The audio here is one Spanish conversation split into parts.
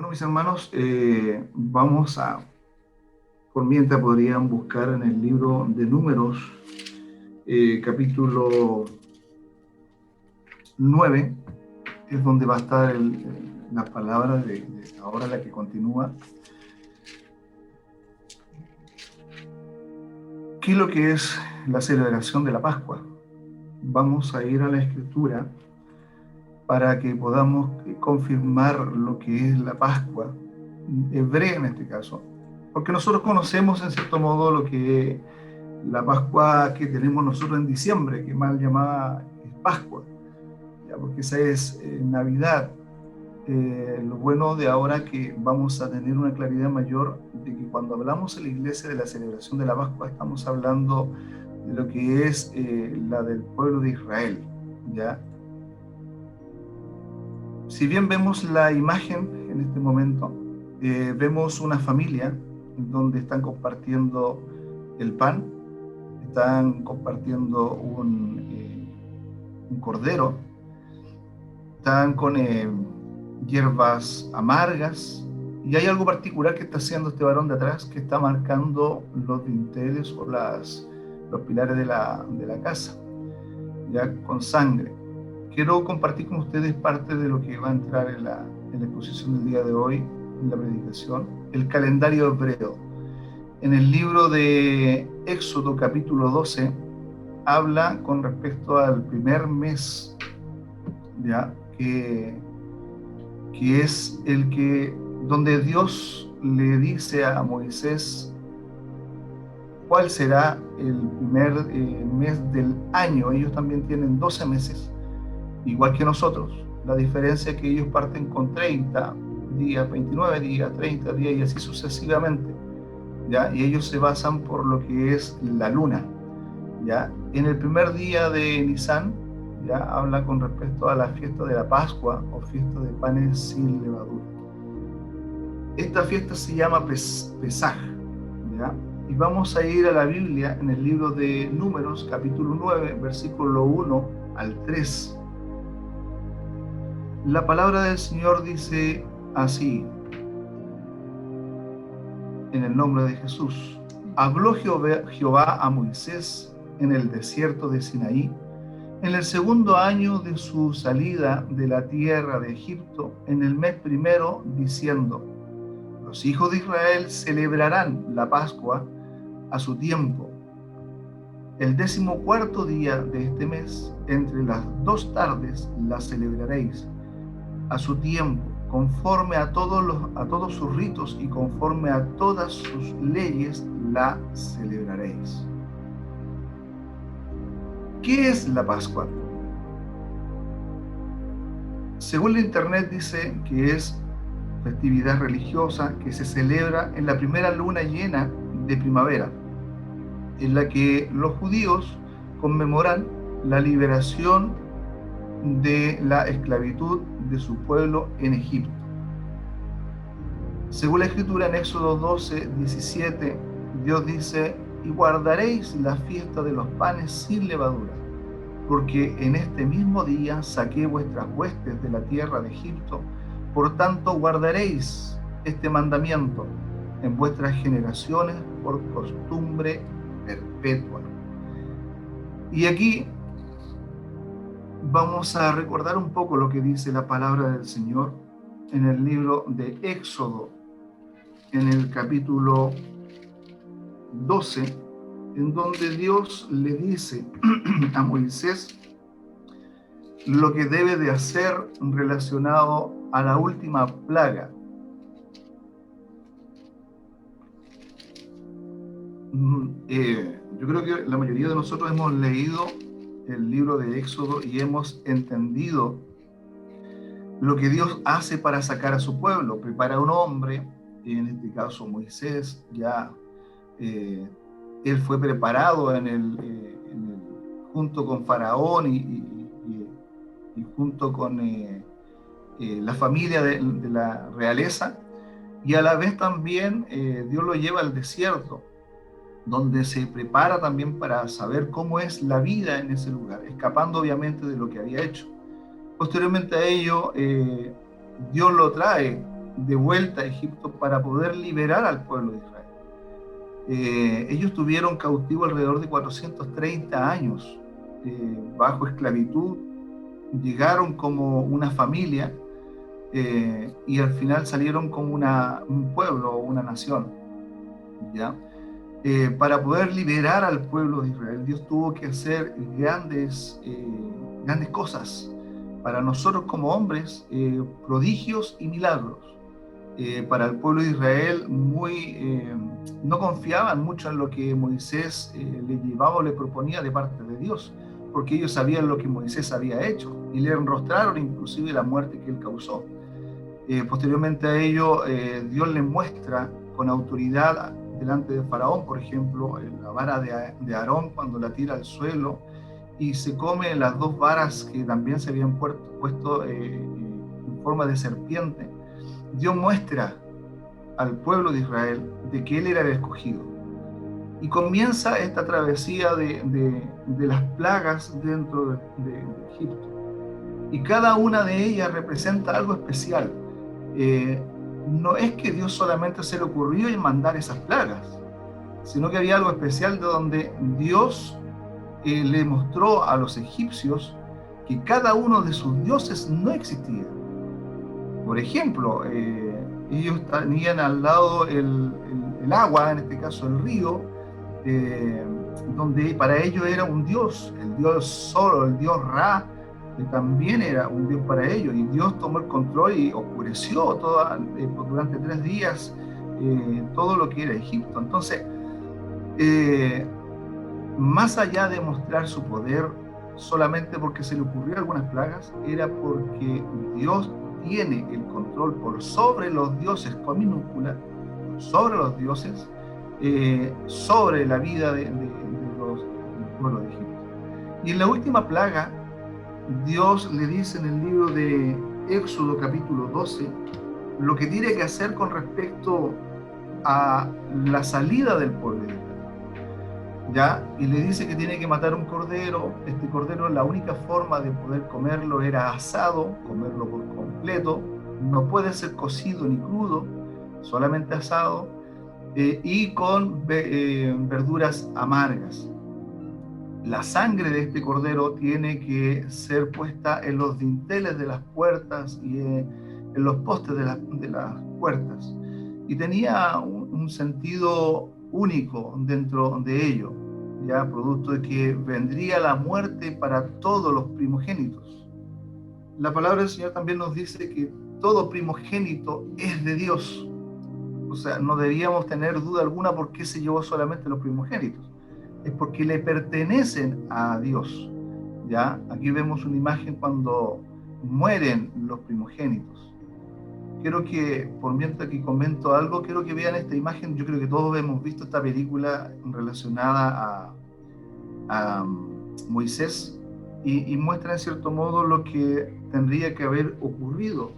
Bueno, mis hermanos, vamos a, por mientras podrían buscar en el libro de Números, capítulo 9, es donde va a estar la palabra de ahora, la que continúa. ¿Qué es lo que es la celebración de la Pascua? Vamos a ir a la Escritura para que podamos confirmar lo que es la Pascua, hebrea en este caso, porque nosotros conocemos en cierto modo lo que es la Pascua que tenemos nosotros en diciembre, que mal llamada es Pascua, ¿ya? Porque esa es Navidad. Lo bueno de ahora que vamos a tener una claridad mayor de que cuando hablamos en la iglesia de la celebración de la Pascua estamos hablando de lo que es la del pueblo de Israel, ¿ya? Si bien vemos la imagen en este momento, vemos una familia en donde están compartiendo el pan, están compartiendo un cordero, están con hierbas amargas, y hay algo particular que está haciendo este varón de atrás, que está marcando los dinteles o los pilares de la casa, ya con sangre. Quiero compartir con ustedes parte de lo que va a entrar en la exposición del día de hoy, en la predicación, el calendario hebreo. En el libro de Éxodo capítulo 12 habla con respecto al primer mes, ¿ya? Que es el que donde Dios le dice a Moisés cuál será el primer mes del año. Ellos también tienen 12 meses, igual que nosotros. La diferencia es que ellos parten con 30 días, 29 días, 30 días y así sucesivamente, ¿ya? Y ellos se basan por lo que es la luna, ¿ya? En el primer día de Nisan, ya habla con respecto a la fiesta de la Pascua o fiesta de panes sin levadura. Esta fiesta se llama Pesaj, ¿ya? Y vamos a ir a la Biblia en el libro de Números, capítulo 9, versículo 1 al 3. La palabra del Señor dice así, en el nombre de Jesús. Habló Jehová a Moisés en el desierto de Sinaí, en el segundo año de su salida de la tierra de Egipto, en el mes primero, diciendo: los hijos de Israel celebrarán la Pascua a su tiempo. El 14º día de este mes, entre las 2 tardes, la celebraréis a su tiempo, conforme a todos sus ritos y conforme a todas sus leyes la celebraréis. ¿Qué es la Pascua? Según la internet dice que es festividad religiosa que se celebra en la primera luna llena de primavera, en la que los judíos conmemoran la liberación de la esclavitud de su pueblo en Egipto. Según la escritura en Éxodo 12, 17, Dios dice: y guardaréis la fiesta de los panes sin levadura, porque en este mismo día saqué vuestras huestes de la tierra de Egipto, por tanto guardaréis este mandamiento en vuestras generaciones por costumbre perpetua. Y aquí vamos a recordar un poco lo que dice la palabra del Señor en el libro de Éxodo, en el capítulo 12, en donde Dios le dice a Moisés lo que debe de hacer relacionado a la última plaga. Yo creo que la mayoría de nosotros hemos leído el libro de Éxodo y hemos entendido lo que Dios hace para sacar a su pueblo. Prepara a un hombre, en este caso Moisés, ya él fue preparado junto con Faraón y junto con la familia de la realeza, y a la vez también Dios lo lleva al desierto, donde se prepara también para saber cómo es la vida en ese lugar, escapando obviamente de lo que había hecho. Posteriormente a ello, Dios lo trae de vuelta a Egipto para poder liberar al pueblo de Israel. Ellos tuvieron cautivo alrededor de 430 años bajo esclavitud, llegaron como una familia y al final salieron como un pueblo o una nación, ¿ya? Para poder liberar al pueblo de Israel, Dios tuvo que hacer grandes cosas. Para nosotros como hombres, prodigios y milagros. Para el pueblo de Israel no confiaban mucho en lo que Moisés le llevaba o le proponía de parte de Dios, porque ellos sabían lo que Moisés había hecho y le enrostraron inclusive la muerte que él causó. Posteriormente a ello, Dios le muestra con autoridad delante de Faraón, por ejemplo, la vara de Aarón cuando la tira al suelo y se come las dos varas que también se habían puesto en forma de serpiente. Dios muestra al pueblo de Israel de que él era el escogido. Y comienza esta travesía de las plagas dentro de Egipto. Y cada una de ellas representa algo especial. No es que Dios solamente se le ocurrió en mandar esas plagas, sino que había algo especial de donde Dios le mostró a los egipcios que cada uno de sus dioses no existía. Por ejemplo, ellos tenían al lado el agua, en este caso el río, donde para ellos era un dios, el dios Sol, el dios Ra, que también era un dios para ellos, y Dios tomó el control y oscureció durante 3 días todo lo que era Egipto. Entonces, más allá de mostrar su poder solamente porque se le ocurrieron algunas plagas, era porque Dios tiene el control por sobre los dioses con minúscula, sobre los dioses, sobre la vida del pueblo de Egipto. Y en la última plaga, Dios le dice en el libro de Éxodo capítulo 12 lo que tiene que hacer con respecto a la salida del pueblo de Israel, ¿ya? Y le dice que tiene que matar un cordero. Este cordero, la única forma de poder comerlo era asado, comerlo por completo, no puede ser cocido ni crudo, solamente asado, y con verduras amargas. La sangre de este cordero tiene que ser puesta en los dinteles de las puertas y en los postes de las puertas. Y tenía un sentido único dentro de ello, ya producto de que vendría la muerte para todos los primogénitos. La palabra del Señor también nos dice que todo primogénito es de Dios. O sea, no debíamos tener duda alguna por qué se llevó solamente los primogénitos. Es porque le pertenecen a Dios. ¿Ya? Aquí vemos una imagen cuando mueren los primogénitos. Quiero que, por mientras que comento algo, quiero que vean esta imagen. Yo creo que todos hemos visto esta película relacionada a Moisés y muestra en cierto modo lo que tendría que haber ocurrido.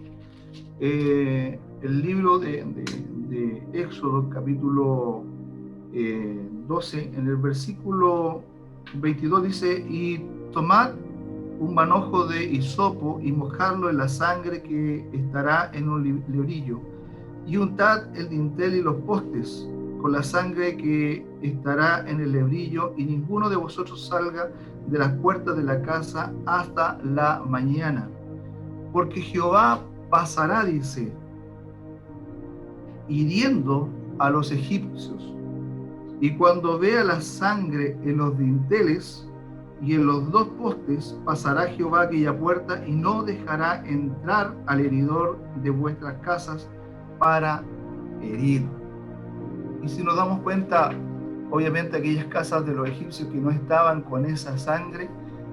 El libro de Éxodo, capítulo 12, en el versículo 22 dice: y tomad un manojo de hisopo y mojadlo en la sangre que estará en un lebrillo, y untad el dintel y los postes con la sangre que estará en el lebrillo, y ninguno de vosotros salga de las puertas de la casa hasta la mañana, porque Jehová pasará, dice, hiriendo a los egipcios, y cuando vea la sangre en los dinteles y en los 2 postes, pasará Jehová aquella puerta y no dejará entrar al heridor de vuestras casas para herir. Y si nos damos cuenta, obviamente aquellas casas de los egipcios que no estaban con esa sangre,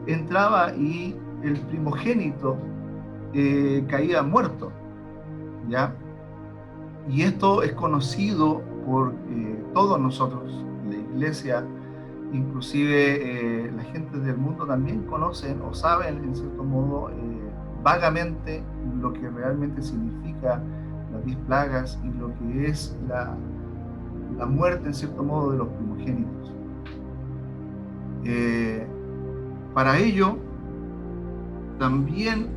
entraba y el primogénito caía muerto, ¿ya? Y esto es conocido por todos nosotros, la iglesia, inclusive la gente del mundo también conocen o saben en cierto modo vagamente lo que realmente significa las 10 plagas y lo que es la muerte en cierto modo de los primogénitos. Para ello, también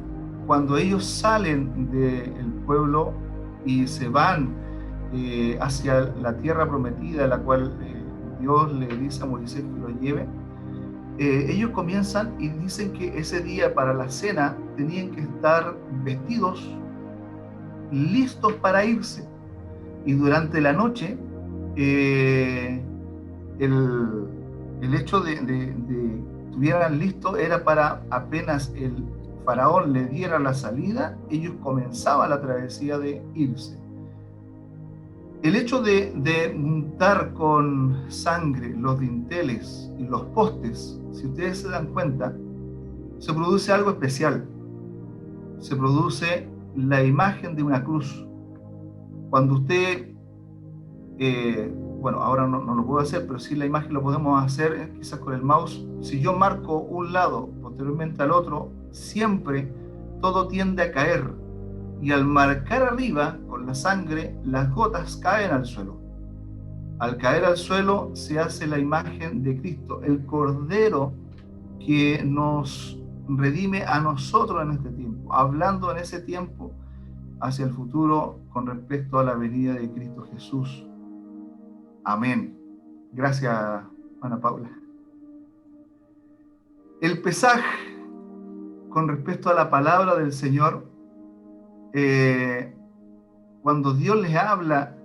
cuando ellos salen del pueblo, y se van hacia la tierra prometida, la cual Dios le dice a Moisés que lo lleve, ellos comienzan y dicen que ese día para la cena tenían que estar vestidos, listos para irse. Y durante la noche, eh, el hecho de estuvieran listos era para apenas el faraón le diera la salida, ellos comenzaban la travesía de irse. El hecho de untar con sangre los dinteles y los postes, si ustedes se dan cuenta, se produce algo especial. Se produce la imagen de una cruz. Cuando usted, bueno, ahora no lo puedo hacer, pero sí la imagen lo podemos hacer quizás con el mouse. Si yo marco un lado, posteriormente al otro, siempre todo tiende a caer. Y al marcar arriba con la sangre, las gotas caen al suelo. Al caer al suelo se hace la imagen de Cristo, el Cordero que nos redime a nosotros en este tiempo, hablando en ese tiempo hacia el futuro con respecto a la venida de Cristo Jesús. Amén. Gracias, Ana Paula. El Pesaj, con respecto a la palabra del Señor, cuando Dios les habla,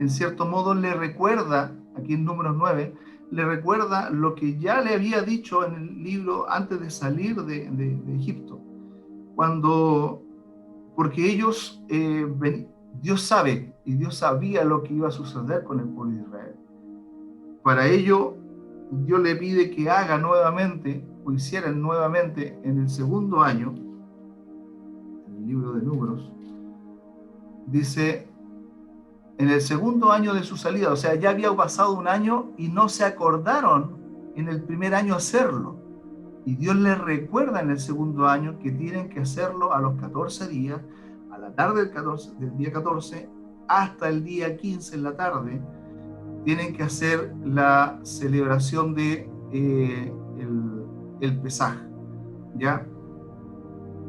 en cierto modo le recuerda, aquí en Números 9, le recuerda lo que ya le había dicho en el libro antes de salir de Egipto. Porque ellos, Dios sabe y Dios sabía lo que iba a suceder con el pueblo de Israel. Para ello, Dios le pide que haga nuevamente, o hicieran nuevamente en el segundo año, en el libro de Números, dice, en el segundo año de su salida, o sea, ya había pasado un año y no se acordaron en el primer año hacerlo. Y Dios les recuerda en el segundo año que tienen que hacerlo a los 14 días, a la tarde del día 14, hasta el día 15 en la tarde, tienen que hacer la celebración de el Pesaj, ¿ya?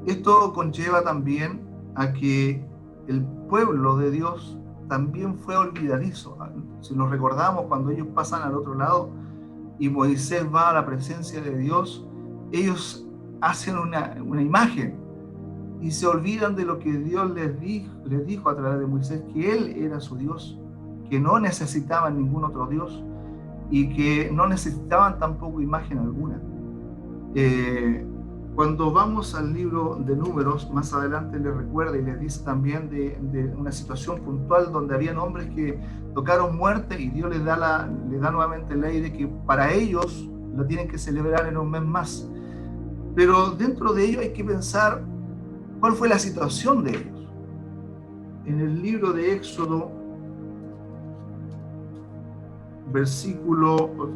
Esto conlleva también a que el pueblo de Dios también fue olvidadizo. Si nos recordamos cuando ellos pasan al otro lado y Moisés va a la presencia de Dios, ellos hacen una imagen y se olvidan de lo que Dios les dijo a través de Moisés, que Él era su Dios, que no necesitaban ningún otro Dios y que no necesitaban tampoco imagen alguna. Cuando vamos al libro de Números, más adelante les recuerda y les dice también de una situación puntual donde habían hombres que tocaron muerte y Dios les da nuevamente la ley de que para ellos lo tienen que celebrar en un mes más. Pero dentro de ello hay que pensar cuál fue la situación de ellos. En el libro de Éxodo,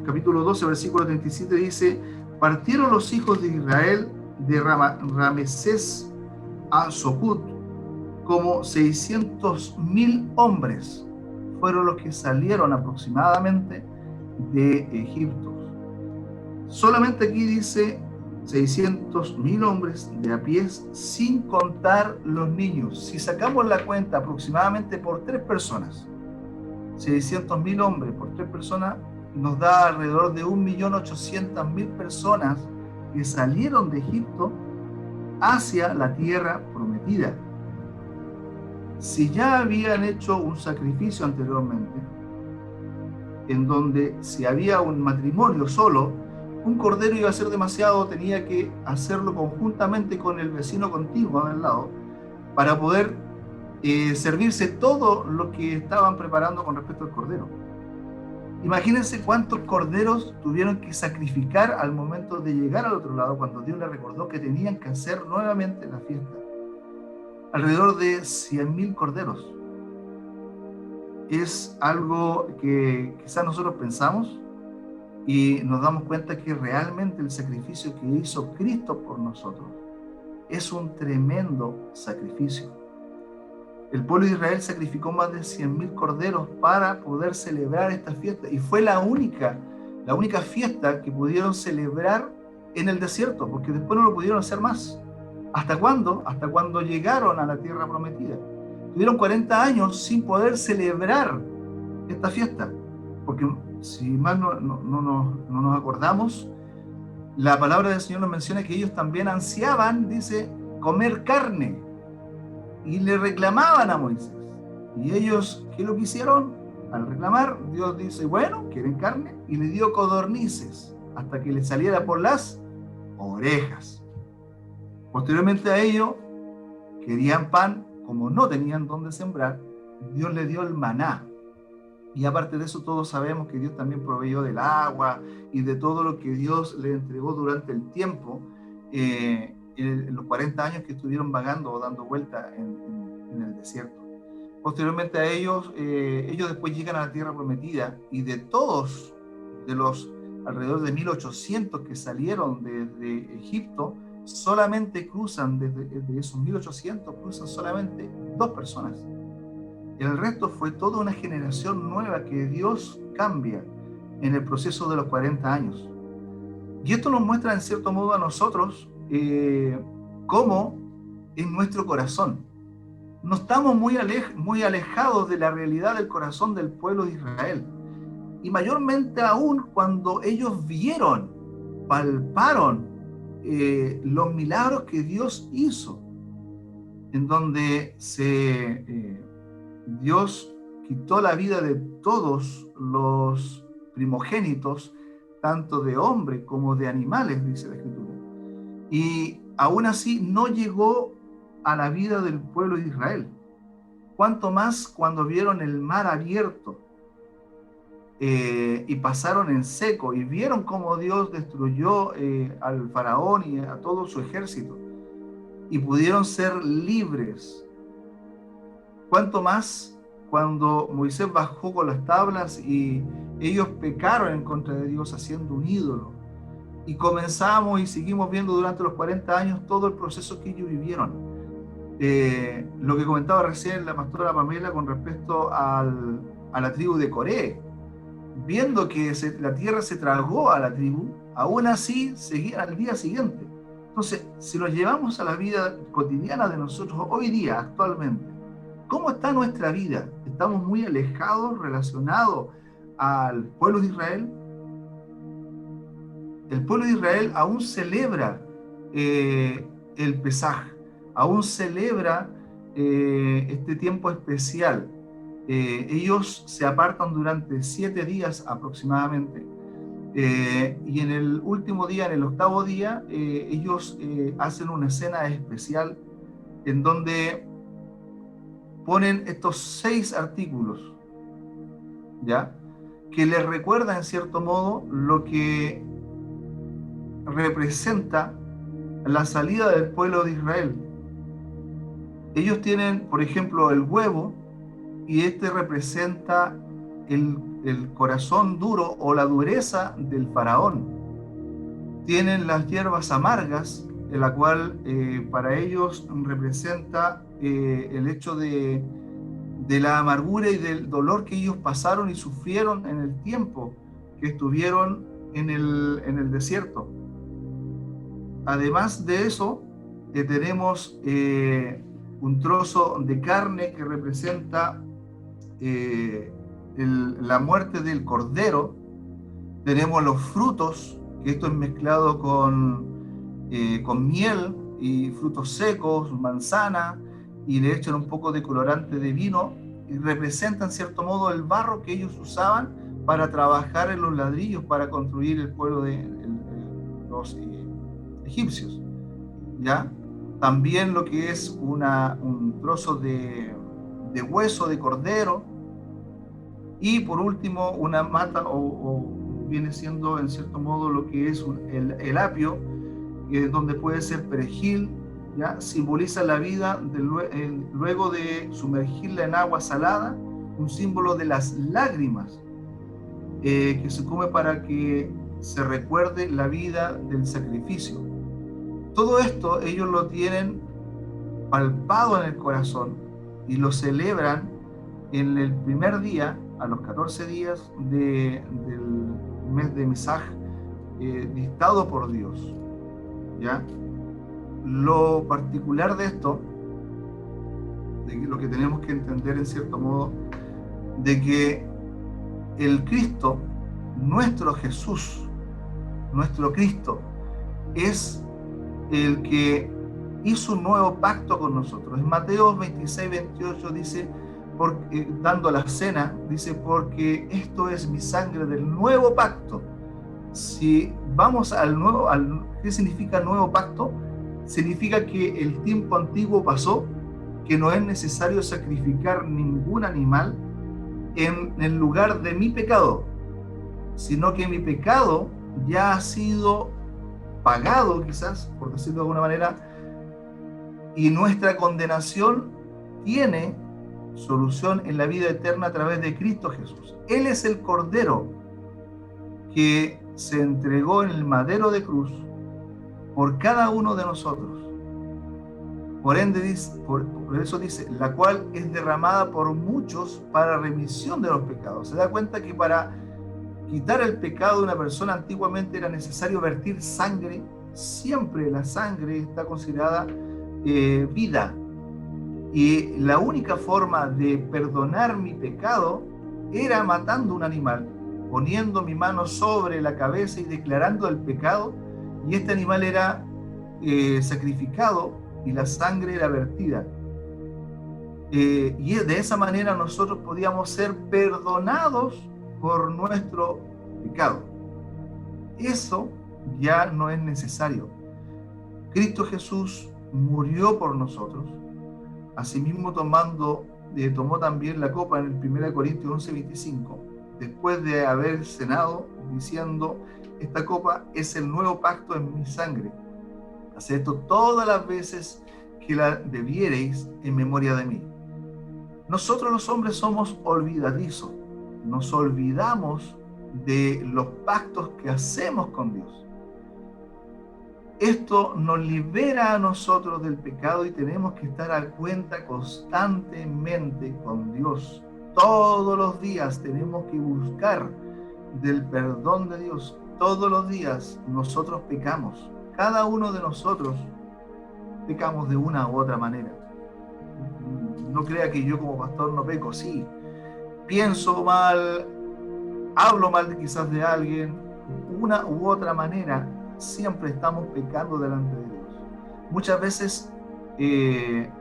capítulo 12, versículo 37 dice: partieron los hijos de Israel de Ramesés a Socot, como 600.000 hombres fueron los que salieron aproximadamente de Egipto. Solamente aquí dice 600.000 hombres de a pie, sin contar los niños. Si sacamos la cuenta aproximadamente por 3 personas, 600.000 hombres por 3 personas, nos da alrededor de 1.800.000 personas que salieron de Egipto hacia la tierra prometida. Si ya habían hecho un sacrificio anteriormente, en donde si había un matrimonio solo, un cordero iba a ser demasiado, tenía que hacerlo conjuntamente con el vecino contiguo al lado, para poder servirse todo lo que estaban preparando con respecto al cordero. Imagínense cuántos corderos tuvieron que sacrificar al momento de llegar al otro lado, cuando Dios les recordó que tenían que hacer nuevamente la fiesta. Alrededor de 100.000 corderos. Es algo que quizás nosotros pensamos y nos damos cuenta que realmente el sacrificio que hizo Cristo por nosotros es un tremendo sacrificio. El pueblo de Israel sacrificó más de 100.000 corderos para poder celebrar esta fiesta, y fue la única fiesta que pudieron celebrar en el desierto, porque después no lo pudieron hacer más. ¿Hasta cuándo? Hasta cuando llegaron a la tierra prometida. Tuvieron 40 años sin poder celebrar esta fiesta, porque si mal no nos acordamos, la palabra del Señor nos menciona que ellos también ansiaban, dice, comer carne, y le reclamaban a Moisés. Y ellos, ¿qué lo que hicieron? Al reclamar, Dios dice, bueno, ¿quieren carne? Y le dio codornices hasta que le saliera por las orejas. Posteriormente a ello, querían pan, como no tenían dónde sembrar, Dios le dio el maná. Y aparte de eso, todos sabemos que Dios también proveyó del agua y de todo lo que Dios le entregó durante el tiempo, en los 40 años que estuvieron vagando o dando vuelta en el desierto. Posteriormente a ellos, ellos después llegan a la tierra prometida, y de todos, de los alrededor de 1800 que salieron desde Egipto, solamente cruzan, de esos 1800, cruzan solamente 2 personas. El resto fue toda una generación nueva que Dios cambia en el proceso de los 40 años. Y esto nos muestra en cierto modo a nosotros cómo es nuestro corazón. No estamos muy alejados de la realidad del corazón del pueblo de Israel. Y mayormente aún cuando ellos vieron, palparon los milagros que Dios hizo, en donde Dios quitó la vida de todos los primogénitos, tanto de hombres como de animales, dice la Escritura. Y aún así no llegó a la vida del pueblo de Israel. Cuanto más cuando vieron el mar abierto y pasaron en seco y vieron cómo Dios destruyó al faraón y a todo su ejército y pudieron ser libres. Cuanto más cuando Moisés bajó con las tablas y ellos pecaron en contra de Dios haciendo un ídolo. Y comenzamos y seguimos viendo durante los 40 años todo el proceso que ellos vivieron. Lo que comentaba recién la pastora Pamela con respecto a la tribu de Coré, viendo que la tierra se tragó a la tribu, aún así seguía al día siguiente. Entonces, si lo llevamos a la vida cotidiana de nosotros hoy día, actualmente, ¿cómo está nuestra vida? ¿Estamos muy alejados, relacionados al pueblo de Israel? El pueblo de Israel aún celebra el Pesaj, aún celebra este tiempo especial. Ellos se apartan durante 7 días aproximadamente, y en el último día, en el 8º día, ellos hacen una cena especial en donde ponen estos 6 artículos, ¿ya? Que les recuerda en cierto modo lo que representa la salida del pueblo de Israel. Ellos tienen, por ejemplo, el huevo, y este representa el corazón duro o la dureza del faraón. Tienen las hierbas amargas, en la cual para ellos representa el hecho de la amargura y del dolor que ellos pasaron y sufrieron en el tiempo que estuvieron en el desierto. Además de eso, tenemos un trozo de carne que representa la muerte del cordero. Tenemos los frutos, que esto es mezclado con miel y frutos secos, manzana, y le echan un poco de colorante de vino, y representan en cierto modo el barro que ellos usaban para trabajar en los ladrillos para construir el pueblo de los egipcios, ¿ya? También lo que es un trozo de hueso de cordero, y por último una mata o viene siendo en cierto modo lo que es el apio, donde puede ser perejil, ¿ya? Simboliza la vida luego de sumergirla en agua salada, un símbolo de las lágrimas que se come para que se recuerde la vida del sacrificio. Todo esto ellos lo tienen palpado en el corazón y lo celebran en el primer día, a los 14 días del mes de Mesaj, dictado por Dios, ¿ya? Lo particular de esto, lo que tenemos que entender en cierto modo, de que el Cristo, nuestro Jesús, nuestro Cristo, es el que hizo un nuevo pacto con nosotros. En Mateo 26-28 dice, dando la cena, dice, porque esto es mi sangre del nuevo pacto. Si vamos ¿qué significa nuevo pacto? Significa que el tiempo antiguo pasó, que no es necesario sacrificar ningún animal en el lugar de mi pecado, sino que mi pecado ya ha sido pagado, quizás, por decirlo de alguna manera, y nuestra condenación tiene solución en la vida eterna a través de Cristo Jesús. Él es el Cordero que se entregó en el madero de cruz por cada uno de nosotros. Por ende, por eso dice, la cual es derramada por muchos para remisión de los pecados. Se da cuenta que para quitar el pecado de una persona antiguamente era necesario vertir sangre. Siempre la sangre está considerada vida. Y la única forma de perdonar mi pecado era matando un animal, poniendo mi mano sobre la cabeza y declarando el pecado, y este animal era sacrificado y la sangre era vertida. Y de esa manera nosotros podíamos ser perdonados por nuestro pecado. Eso ya no es necesario. Cristo Jesús murió por nosotros. Asimismo, tomó también la copa en el 1 Corintios 11:25, después de haber cenado, diciendo, esta copa es el nuevo pacto en mi sangre. Haced esto todas las veces que la bebiereis en memoria de mí. Nosotros los hombres somos olvidadizos. Nos olvidamos de los pactos que hacemos con Dios. Esto nos libera a nosotros del pecado y tenemos que estar a cuenta constantemente con Dios. Todos los días tenemos que buscar del perdón de Dios. Todos los días nosotros pecamos. Cada uno de nosotros pecamos de una u otra manera. No crea que yo como pastor no peco, sí. Pienso mal, hablo mal quizás de alguien, una u otra manera. Siempre estamos pecando delante de Dios. Muchas veces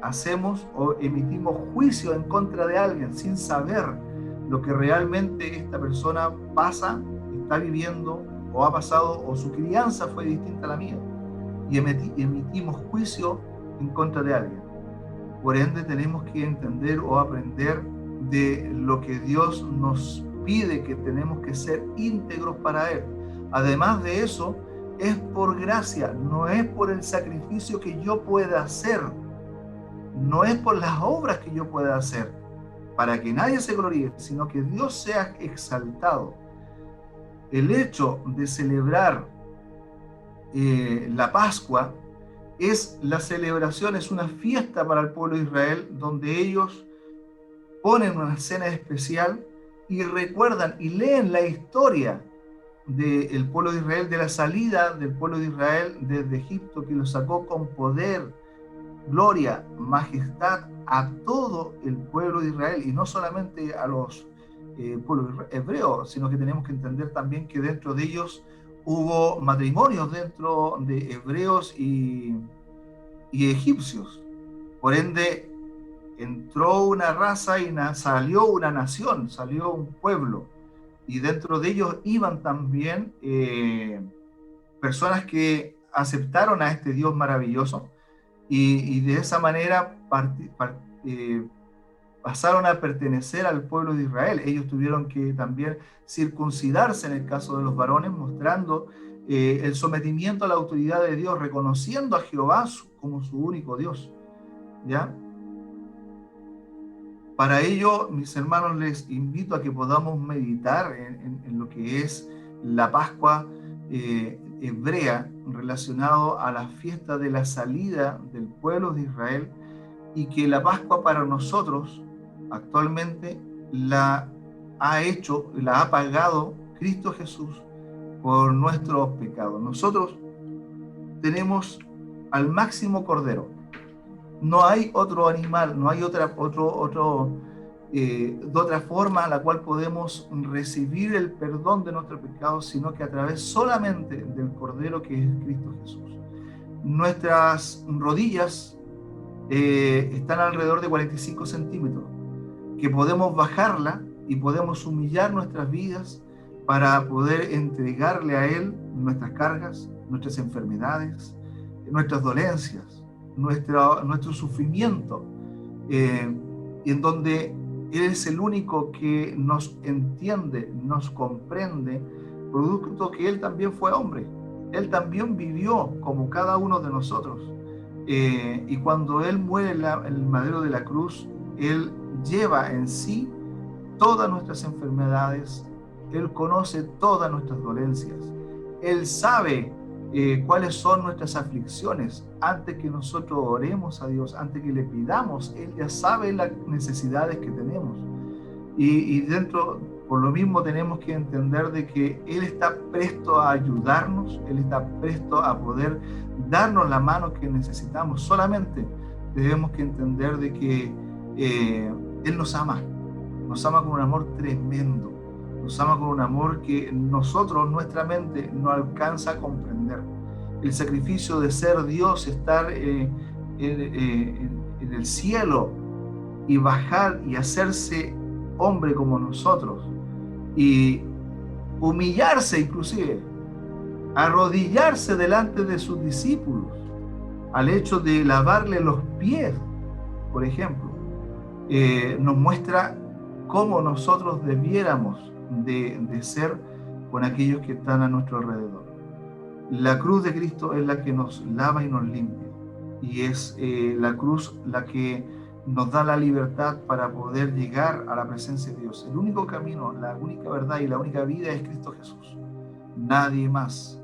hacemos o emitimos juicio en contra de alguien sin saber lo que realmente esta persona está viviendo o ha pasado, o su crianza fue distinta a la mía, y emitimos juicio en contra de alguien. Por ende, tenemos que entender o aprender de lo que Dios nos pide, que tenemos que ser íntegros para Él. Además de eso, es por gracia, no es por el sacrificio que yo pueda hacer, no es por las obras que yo pueda hacer, para que nadie se gloríe, sino que Dios sea exaltado. El hecho de celebrar la Pascua es la celebración, es una fiesta para el pueblo de Israel, donde ellos ponen una cena especial y recuerdan y leen la historia del pueblo de Israel, de la salida del pueblo de Israel desde Egipto, que lo sacó con poder, gloria, majestad a todo el pueblo de Israel, y no solamente a los pueblos hebreos, sino que tenemos que entender también que dentro de ellos hubo matrimonios dentro de hebreos y egipcios. Por ende, entró una raza y salió una nación, salió un pueblo. Y dentro de ellos iban también personas que aceptaron a este Dios maravilloso y de esa manera pasaron a pertenecer al pueblo de Israel. Ellos tuvieron que también circuncidarse en el caso de los varones, mostrando el sometimiento a la autoridad de Dios, reconociendo a Jehová como su único Dios. ¿Ya? Para ello, mis hermanos, les invito a que podamos meditar en lo que es la Pascua hebrea, relacionado a la fiesta de la salida del pueblo de Israel, y que la Pascua para nosotros actualmente la ha pagado Cristo Jesús por nuestros pecados. Nosotros tenemos al máximo Cordero, No hay otro animal, no hay de otra forma a la cual podemos recibir el perdón de nuestros pecados, sino que a través solamente del Cordero que es Cristo Jesús. Nuestras rodillas están alrededor de 45 centímetros, que podemos bajarla y podemos humillar nuestras vidas para poder entregarle a Él nuestras cargas, nuestras enfermedades, nuestras dolencias, nuestro sufrimiento, en donde Él es el único que nos entiende, nos comprende, producto que Él también fue hombre. Él también vivió como cada uno de nosotros. Y cuando Él muere en el madero de la cruz, Él lleva en sí todas nuestras enfermedades, Él conoce todas nuestras dolencias, Él sabe cuáles son nuestras aflicciones. Antes que nosotros oremos a Dios, antes que le pidamos, Él ya sabe las necesidades que tenemos. Y por lo mismo tenemos que entender de que Él está presto a ayudarnos, Él está presto a poder darnos la mano que necesitamos. Solamente debemos que entender de que Él nos ama con un amor tremendo, nos ama con un amor que nuestra mente no alcanza a comprender. El sacrificio de ser Dios, estar en el cielo y bajar y hacerse hombre como nosotros y humillarse, inclusive arrodillarse delante de sus discípulos al hecho de lavarle los pies, por ejemplo, nos muestra cómo nosotros debiéramos de ser con aquellos que están a nuestro alrededor. La cruz de Cristo es la que nos lava y nos limpia, y es la cruz la que nos da la libertad para poder llegar a la presencia de Dios. El único camino, la única verdad y la única vida es Cristo Jesús. Nadie más.